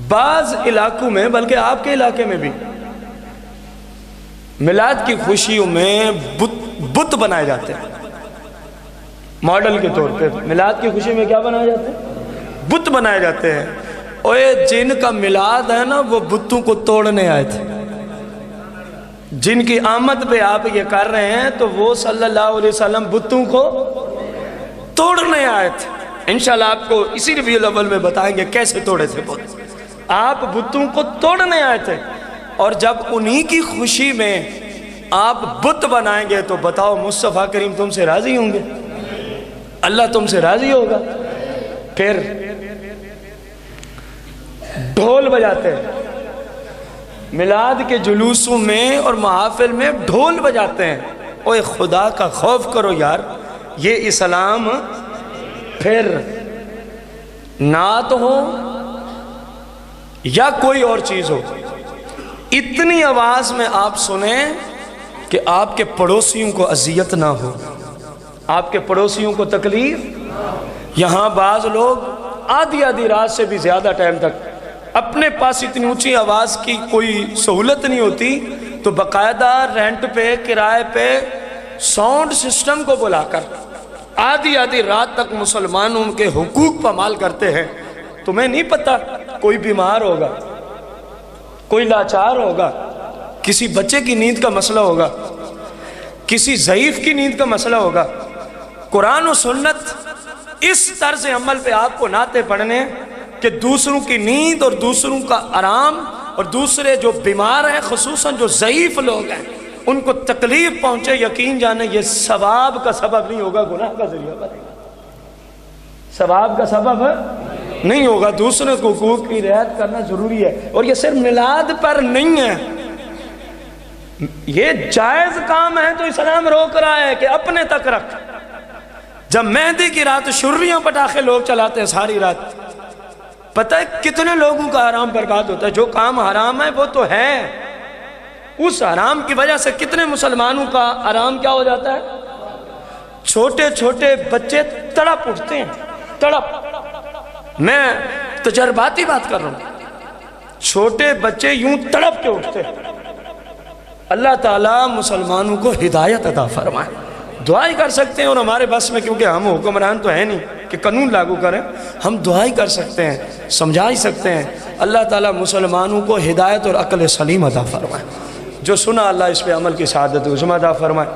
بعض علاقوں میں بلکہ آپ کے علاقے میں بھی میلاد کی خوشیوں میں بت بنائے جاتے ہیں ماڈل کے طور پہ. میلاد کی خوشی میں کیا بنائے جاتے ہیں؟ بت بنائے جاتے ہیں. اور جن کا میلاد ہے نا وہ بتوں کو توڑنے آئے تھے. جن کی آمد پہ آپ یہ کر رہے ہیں تو وہ صلی اللہ علیہ وسلم بتوں کو توڑنے آئے تھے. انشاءاللہ آپ کو اسی ربیع الاول میں بتائیں گے کیسے توڑے تھے بت. آپ بتوں کو توڑنے آئے تھے اور جب انہی کی خوشی میں آپ بت بنائیں گے تو بتاؤ مصطفیٰ کریم تم سے راضی ہوں گے؟ اللہ تم سے راضی ہوگا؟ پھر ڈھول بجاتے ہیں میلاد کے جلوسوں میں اور محافل میں ڈھول بجاتے ہیں. اوے خدا کا خوف کرو یار, یہ اسلام. پھر نعت ہو یا کوئی اور چیز ہو, اتنی آواز میں آپ سنیں کہ آپ کے پڑوسیوں کو اذیت نہ ہو, آپ کے پڑوسیوں کو تکلیف. یہاں بعض لوگ آدھی رات سے بھی زیادہ ٹائم تک اپنے پاس اتنی اونچی آواز کی کوئی سہولت نہیں ہوتی تو باقاعدہ رینٹ پہ کرائے پہ ساؤنڈ سسٹم کو بلا کر آدھی رات تک مسلمانوں کے حقوق پامال کرتے ہیں. تمہیں نہیں پتا کوئی بیمار ہوگا, کوئی لاچار ہوگا, کسی بچے کی نیند کا مسئلہ ہوگا, کسی ضعیف کی نیند کا مسئلہ ہوگا. قرآن و سنت اس طرز عمل پہ آپ کو نعتیں پڑھنے کہ دوسروں کی نیند اور دوسروں کا آرام اور دوسرے جو بیمار ہیں خصوصاً جو ضعیف لوگ ہیں ان کو تکلیف پہنچے. یقین جانے یہ ثواب کا سبب نہیں ہوگا, گناہ کا ذریعہ بنے گا. ثواب کا سبب نہیں ہوگا. دوسرے کو حقوق کی رعایت کرنا ضروری ہے. اور یہ صرف میلاد پر نہیں ہے, یہ جائز کام ہے تو اسلام روک رہا ہے کہ اپنے تک رکھ. جب مہندی کی رات شرریاں پٹاخے لوگ چلاتے ہیں ساری رات, پتہ ہے کتنے لوگوں کا حرام برباد ہوتا ہے. جو کام حرام ہے وہ تو ہے, اس حرام کی وجہ سے کتنے مسلمانوں کا حرام کیا ہو جاتا ہے. چھوٹے چھوٹے بچے تڑپ اٹھتے ہیں, تڑپ. میں تجرباتی بات کر رہا ہوں, چھوٹے بچے یوں تڑپ کے اٹھتے ہیں. اللہ تعالیٰ مسلمانوں کو ہدایت عطا فرمائے. دعا ہی کر سکتے ہیں, اور ہمارے بس میں کیونکہ ہم حکمران تو ہیں نہیں کہ قانون لاگو کریں, ہم دعا ہی کر سکتے ہیں, سمجھا ہی سکتے ہیں. اللہ تعالیٰ مسلمانوں کو ہدایت اور عقل سلیم عطا فرمائے. جو سنا اللہ اس پہ عمل کی سعادت عظمی عطا فرمائے.